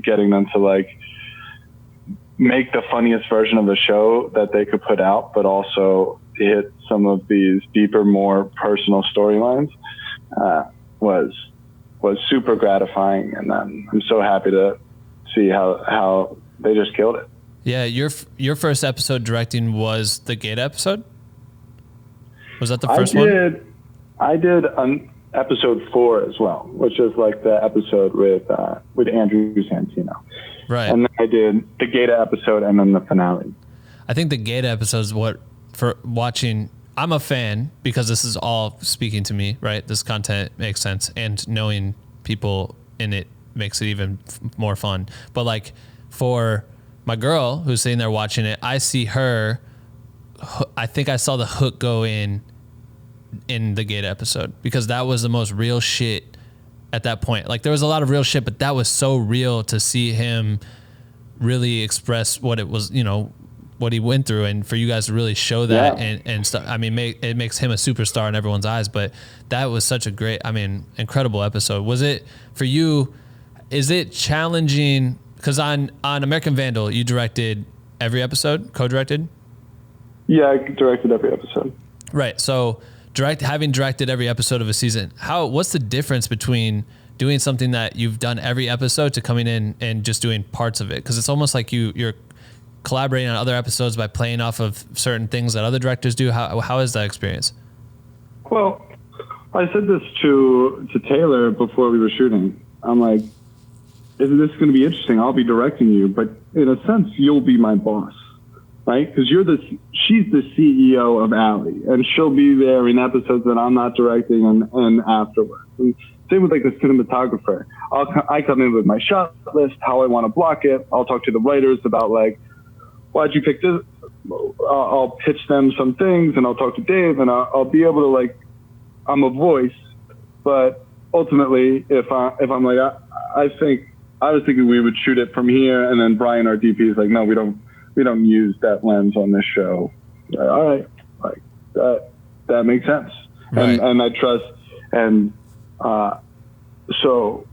getting them to like make the funniest version of a show that they could put out, but also hit some of these deeper, more personal storylines was super gratifying, and I'm so happy to see how they just killed it. Yeah, your first episode directing was the Gate episode? Was that the first one? I did episode 4 as well, which is like the episode with Andrew Santino. Right. And then I did the Gata episode and then the finale. I think the Gata episode is what, for watching, I'm a fan because this is all speaking to me, right? This content makes sense, and knowing people in it makes it even more fun. But like for my girl who's sitting there watching it, I see her, I think I saw the hook go in the Gate episode because that was the most real shit at that point. Like there was a lot of real shit, but that was so real to see him really express what it was, you know, what he went through, and for you guys to really show that and stuff. I mean, it makes him a superstar in everyone's eyes, but that was such a great, I mean, incredible episode. Was it for you? Is it challenging? Cause on American Vandal, you directed every episode, co-directed? Yeah, I directed every episode. Right. So having directed every episode of a season, what's the difference between doing something that you've done every episode to coming in and just doing parts of it? Cause it's almost like you're collaborating on other episodes by playing off of certain things that other directors do. How is that experience? Well, I said this to Taylor before we were shooting. I'm like, isn't this going to be interesting? I'll be directing you, but in a sense, you'll be my boss, right? Because she's the CEO of Allie, and she'll be there in episodes that I'm not directing and afterwards. And same with like the cinematographer. I come in with my shot list, how I want to block it. I'll talk to the writers about like, why'd you pick this? I'll pitch them some things, and I'll talk to Dave, and I'll be able to like, I'm a voice, but ultimately, if I'm like, I was thinking we would shoot it from here, and then Brian, our DP, is like, no, we don't use that lens on this show. All right, like that makes sense, right. and I trust, and so.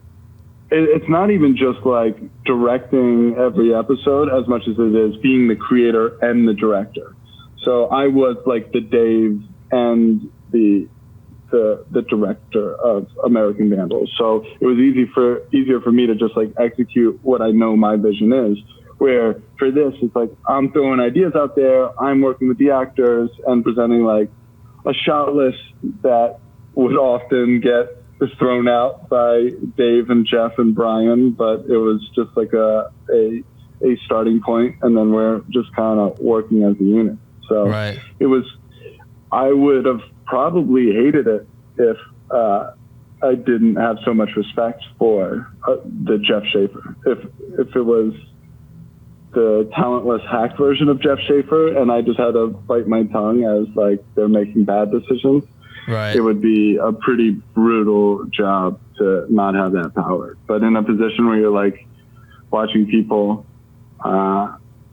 It's not even just like directing every episode as much as it is being the creator and the director. So I was like the Dave and the director of American Vandal. So it was easier for me to just like execute what I know my vision is. Where for this, it's like I'm throwing ideas out there. I'm working with the actors and presenting like a shot list that would often get thrown out by Dave and Jeff and Brian, but it was just like a starting point, and then we're just kind of working as a unit. So right. I would have probably hated it if I didn't have so much respect for the Jeff Schaffer. If it was the talentless hack version of Jeff Schaffer and I just had to bite my tongue as like they're making bad decisions, right. It would be a pretty brutal job to not have that power. But in a position where you're like watching people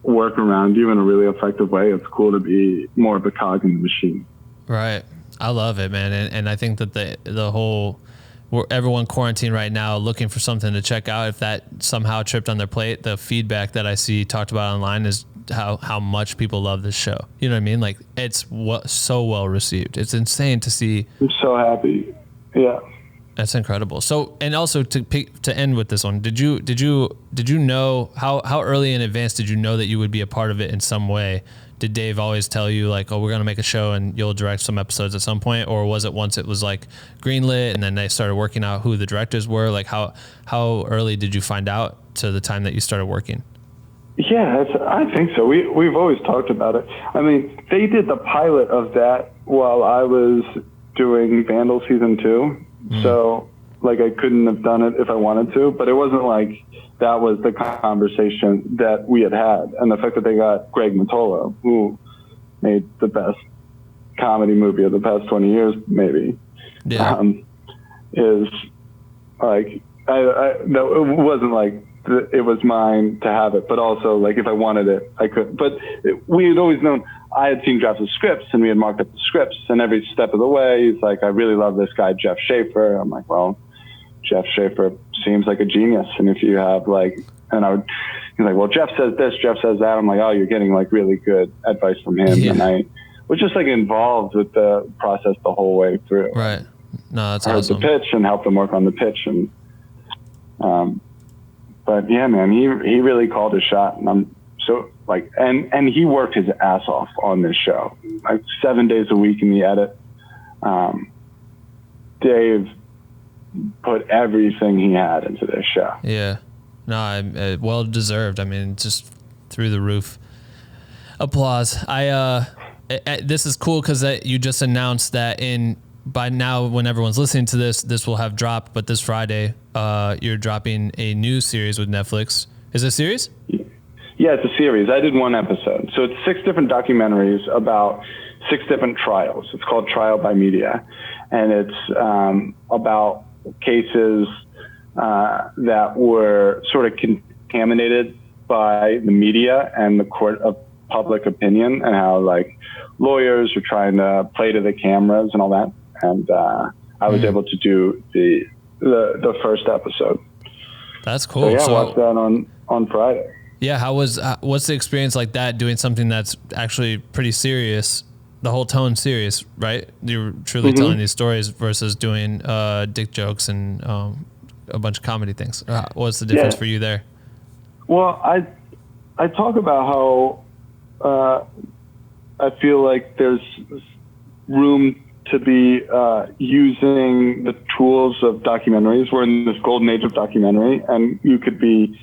work around you in a really effective way, it's cool to be more of a cog in the machine. Right. I love it, man. And I think that the whole, everyone quarantined right now looking for something to check out, if that somehow tripped on their plate, the feedback that I see talked about online is how much people love this show. You know what I mean? Like it's so well received. It's insane to see. I'm so happy. Yeah. That's incredible. So, and also to end with this one, did you know how early in advance did you know that you would be a part of it in some way? Did Dave always tell you like, oh, we're going to make a show and you'll direct some episodes at some point? Or was it once it was like greenlit and then they started working out who the directors were? Like how early did you find out to the time that you started working? Yeah, I think so. We've always talked about it. I mean, they did the pilot of that while I was doing Vandal season 2. So like I couldn't have done it if I wanted to, but it wasn't like that was the conversation that we had. And the fact that they got Greg Mottola, who made the best comedy movie of the past 20 years, maybe, is like, no, it wasn't like it was mine to have it, but also like if I wanted it, I could. But we had always known, I had seen drafts of scripts and we had marked up the scripts, and every step of the way, he's like, I really love this guy, Jeff Schaffer. I'm like, well, Jeff Schaffer seems like a genius. And if you have like, he's like, well, Jeff says this, Jeff says that. I'm like, oh, you're getting like really good advice from him. Yeah. And I was just like involved with the process the whole way through. Right. No, that's awesome. I heard the pitch and helped him work on the pitch. And, but yeah, man, he really called his shot, and I'm so like, and he worked his ass off on this show, like 7 days a week in the edit. Dave put everything he had into this show. Yeah, no, well deserved. I mean, just through the roof. Applause. This is cool because you just announced that by now, when everyone's listening to this will have dropped, but this Friday, you're dropping a new series with Netflix. Is it a series? Yeah, it's a series. I did one episode. So it's 6 different documentaries about 6 different trials. It's called Trial by Media. And it's about cases that were sort of contaminated by the media and the court of public opinion, and how like lawyers are trying to play to the cameras and all that. And I was able to do the first episode. That's cool. So I watched that on Friday. Yeah, what's the experience like that, doing something that's actually pretty serious, the whole tone serious, right? You're truly telling these stories versus doing dick jokes and a bunch of comedy things. What's the difference for you there? Well, I talk about how I feel like there's room to be using the tools of documentaries. We're in this golden age of documentary, and you could be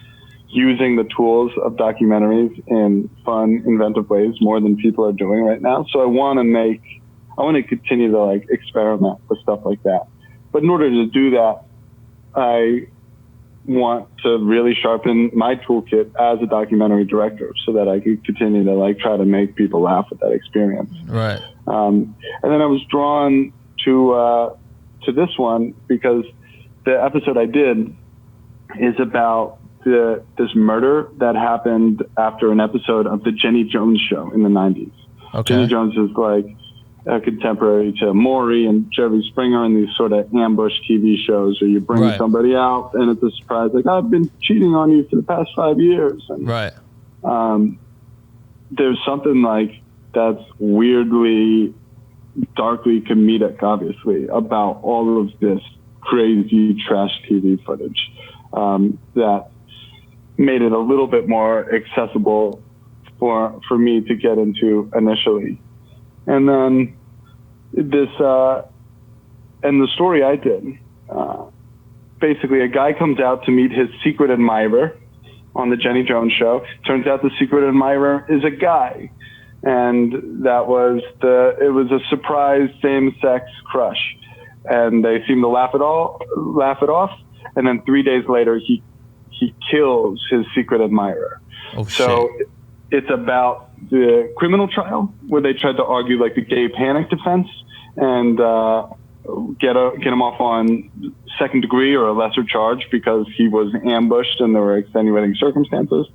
using the tools of documentaries in fun, inventive ways more than people are doing right now. So I want to continue to like experiment with stuff like that. But in order to do that, I want to really sharpen my toolkit as a documentary director so that I could continue to like try to make people laugh with that experience. Right. And then I was drawn to this one because the episode I did is about this murder that happened after an episode of the Jenny Jones show in the 90s. Okay. Jenny Jones is like a contemporary to Maury and Jerry Springer and these sort of ambush TV shows where you bring somebody out and it's a surprise, like, I've been cheating on you for the past 5 years. And, there's something like that's weirdly, darkly comedic, obviously, about all of this crazy trash TV footage that made it a little bit more accessible for me to get into initially. And then and the story I did, basically a guy comes out to meet his secret admirer on the Jenny Jones show. Turns out the secret admirer is a guy. And it was a surprise same-sex crush. And they seem to laugh it off. And then 3 days later, he kills his secret admirer. So it's about the criminal trial where they tried to argue like the gay panic defense and get him off on second degree or a lesser charge because he was ambushed and there were extenuating circumstances.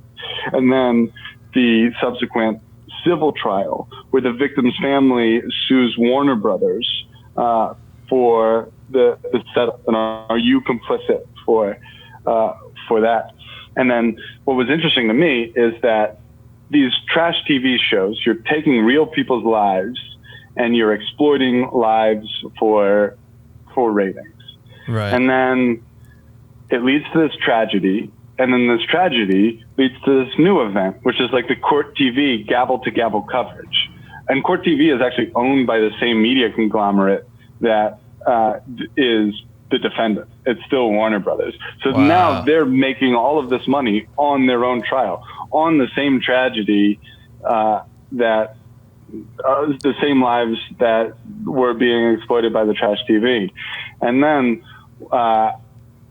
And then the subsequent civil trial where the victim's family sues Warner Brothers for the setup, and are you complicit for that? And then what was interesting to me is that these trash TV shows, you're taking real people's lives and you're exploiting lives for ratings. Right. And then it leads to this tragedy. And then this tragedy leads to this new event, which is like the Court TV gavel-to-gavel coverage. And Court TV is actually owned by the same media conglomerate that is the defendant. It's still Warner Brothers. So now they're making all of this money on their own trial, on the same tragedy that the same lives that were being exploited by the trash TV. And then I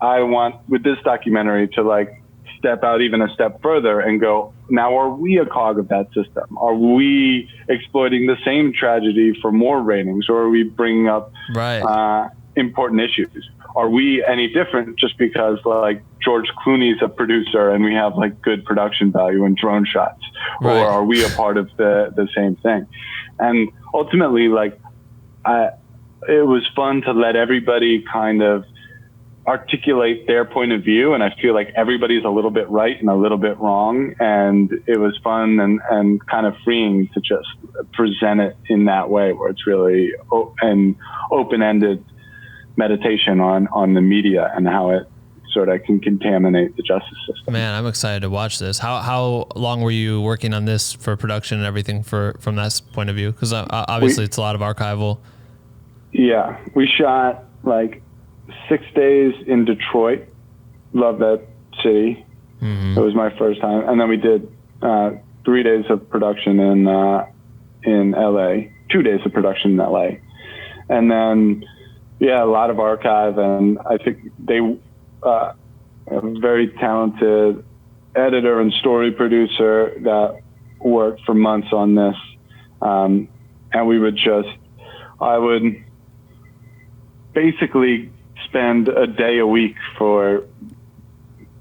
want, with this documentary, to like step out even a step further and go, now are we a cog of that system? Are we exploiting the same tragedy for more ratings, or are we bringing up important issues? Are we any different just because like George Clooney's a producer and we have like good production value and drone shots, or are we a part of the same thing? And ultimately, like, it was fun to let everybody kind of articulate their point of view, and I feel like everybody's a little bit right and a little bit wrong, and it was fun and kind of freeing to just present it in that way, where it's really an open-ended meditation on the media and how it sort of can contaminate the justice system. Man, I'm excited to watch this. How long were you working on this for production and everything from that point of view? Because obviously it's a lot of archival. Yeah, we shot like 6 days in Detroit. Love that city. Mm-hmm. It was my first time. And then we did 3 days of production in LA, 2 days of production in LA. And then, a lot of archive. And I think they a very talented editor and story producer that worked for months on this. And I would basically spend a day a week for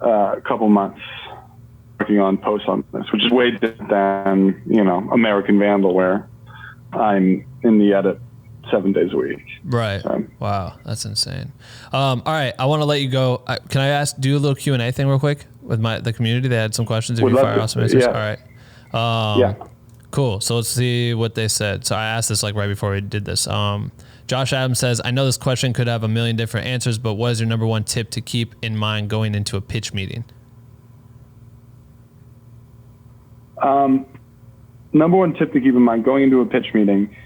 a couple months working on posts on this, which is way different than, American Vandal, where I'm in the edit 7 days a week. Right. Wow. That's insane. All right. I want to let you go. Can I do a little Q&A thing real quick with the community? They had some questions. If you fire off some answers. Yeah. All right. Cool. So let's see what they said. So I asked this like right before we did this. Josh Adams says, I know this question could have a million different answers, but what is your number one tip to keep in mind going into a pitch meeting? Number one tip to keep in mind going into a pitch meeting,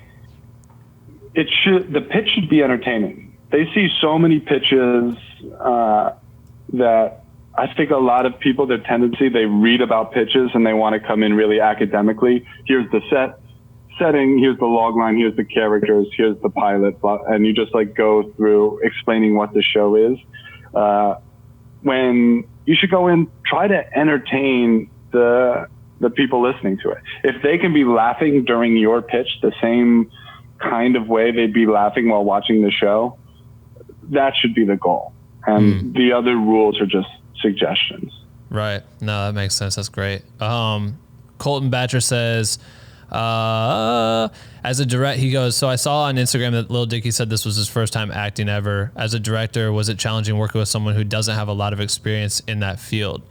the pitch should be entertaining. They see so many pitches that I think a lot of people, their tendency, they read about pitches and they want to come in really academically. Here's the setting, here's the log line, here's the characters, here's the pilot, and you just like go through explaining what the show is. When you should go in, try to entertain the people listening to it. If they can be laughing during your pitch the same kind of way they'd be laughing while watching the show, that should be the goal. And the other rules are just suggestions. Right. No, that makes sense. That's great. Colton Batcher says, as a direct, he goes, so I saw on Instagram that Lil Dicky said this was his first time acting ever. As a director, was it challenging working with someone who doesn't have a lot of experience in that field?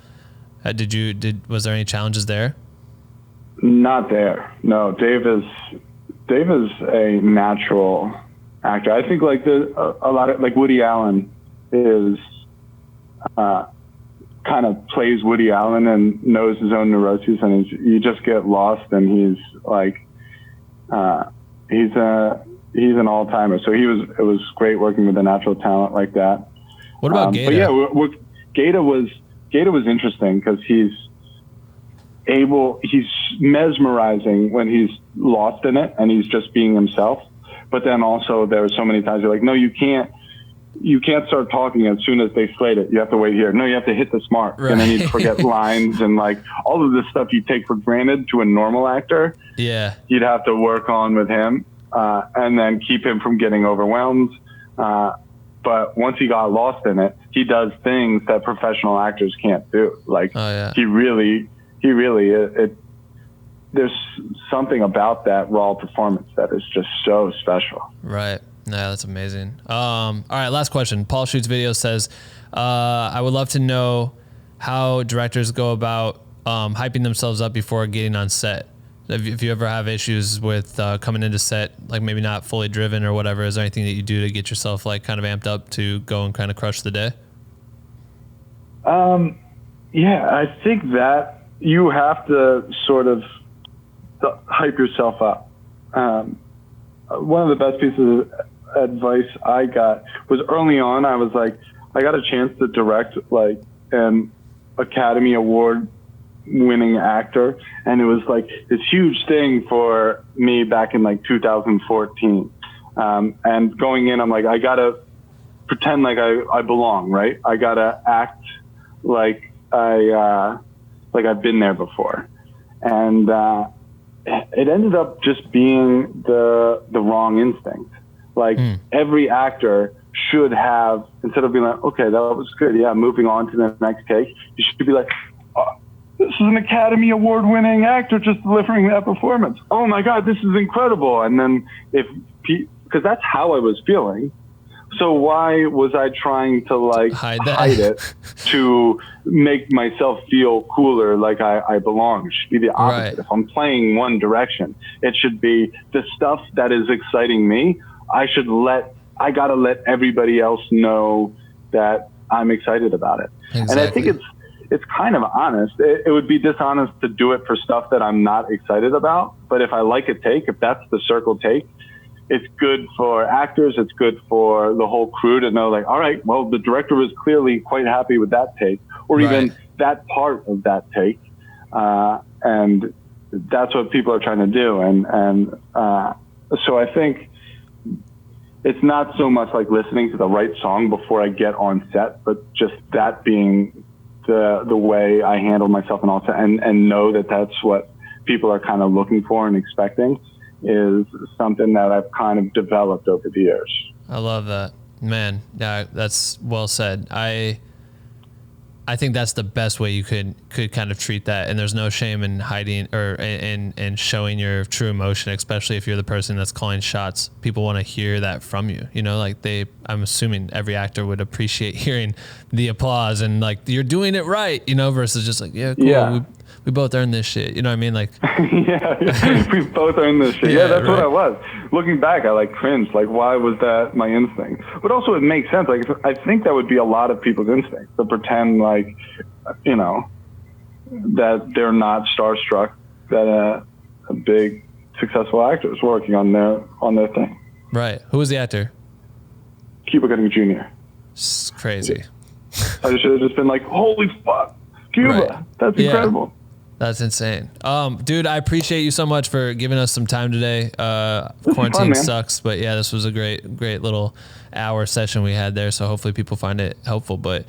Was there any challenges there? Not there. No, Dave is a natural actor. I think like a lot of like Woody Allen is kind of plays Woody Allen and knows his own neuroses, and you just get lost, and he's like he's an all-timer. So it was great working with a natural talent like that. What about Gata? But yeah, Gata was interesting because he's mesmerizing when he's lost in it and he's just being himself. But then also there are so many times you're like, no, you can't start talking as soon as they slate it. You have to wait here. No, you have to hit the smart. Right. And then you forget lines and like all of this stuff you take for granted to a normal actor. Yeah. You'd have to work on with him and then keep him from getting overwhelmed. But once he got lost in it, he does things that professional actors can't do. Like he really, there's something about that raw performance that is just so special. Right. No, that's amazing. All right, last question. Paul Shoots Video says, I would love to know how directors go about hyping themselves up before getting on set. If you ever have issues with coming into set, like maybe not fully driven or whatever, is there anything that you do to get yourself like kind of amped up to go and kind of crush the day? Yeah, I think that you have to sort of hype yourself up. One of the best pieces of advice I got was early on. I was like, I got a chance to direct like an Academy Award winning actor, and it was like this huge thing for me back in like 2014. And going in, I'm like, I gotta pretend like I belong, right? I gotta act like I've been there before. And it ended up just being the wrong instinct. Like every actor should have, instead of being like, okay, that was good, yeah, moving on to the next take, you should be like, oh, this is an Academy Award winning actor just delivering that performance. Oh my God, this is incredible. And then because that's how I was feeling. So why was I trying to like hide it to make myself feel cooler, like I belong? It should be the opposite. Right. If I'm playing one direction, it should be the stuff that is exciting me. I gotta let everybody else know that I'm excited about it. Exactly. And I think it's kind of honest. It would be dishonest to do it for stuff that I'm not excited about. But if I like a take, if that's the circle take, it's good for actors. It's good for the whole crew to know, like, all right, well, the director was clearly quite happy with that take, or even that part of that take. And that's what people are trying to do. And so I think it's not so much like listening to the right song before I get on set, but just that being the way I handle myself and all set, and know that that's what people are kind of looking for and expecting, is something that I've kind of developed over the years. I love that, man. Yeah, that's well said. I think that's the best way you could kind of treat that. And there's no shame in hiding or in showing your true emotion, especially if you're the person that's calling shots. People want to hear that from you, you know, like I'm assuming every actor would appreciate hearing the applause and like, you're doing it right, you know, versus just like, yeah, cool. Yeah. We both earned this shit. You know what I mean? Like, yeah, we both earned this shit. Yeah, that's right. What I was. Looking back, I like cringed. Like, why was that my instinct? But also, it makes sense. Like, I think that would be a lot of people's instinct to pretend like, you know, that they're not starstruck, that a big successful actor is working on their thing. Right. Who was the actor? Cuba Gooding Jr. It's crazy. I should have just been like, holy fuck, Cuba. Right. That's incredible. Yeah. That's insane. Dude, I appreciate you so much for giving us some time today. Quarantine sucks, but yeah, this was a great little hour session we had there. So hopefully people find it helpful, but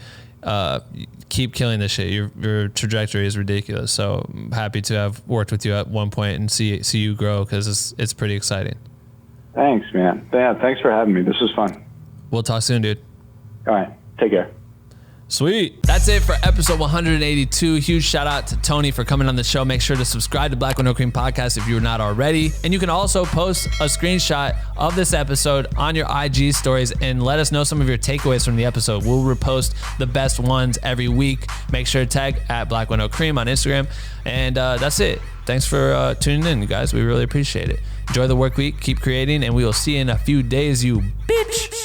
keep killing this shit. Your trajectory is ridiculous. So I'm happy to have worked with you at one point and see you grow, because it's pretty exciting. Thanks, man. Yeah, thanks for having me. This was fun. We'll talk soon, dude. All right. Take care. Sweet. That's it for episode 182. Huge shout out to Tony for coming on the show. Make sure to subscribe to Black with No Cream podcast if you're not already. And you can also post a screenshot of this episode on your IG stories and let us know some of your takeaways from the episode. We'll repost the best ones every week. Make sure to tag at Black with No Cream on Instagram. And that's it. Thanks for tuning in, you guys. We really appreciate it. Enjoy the work week. Keep creating, and we will see you in a few days, you bitch.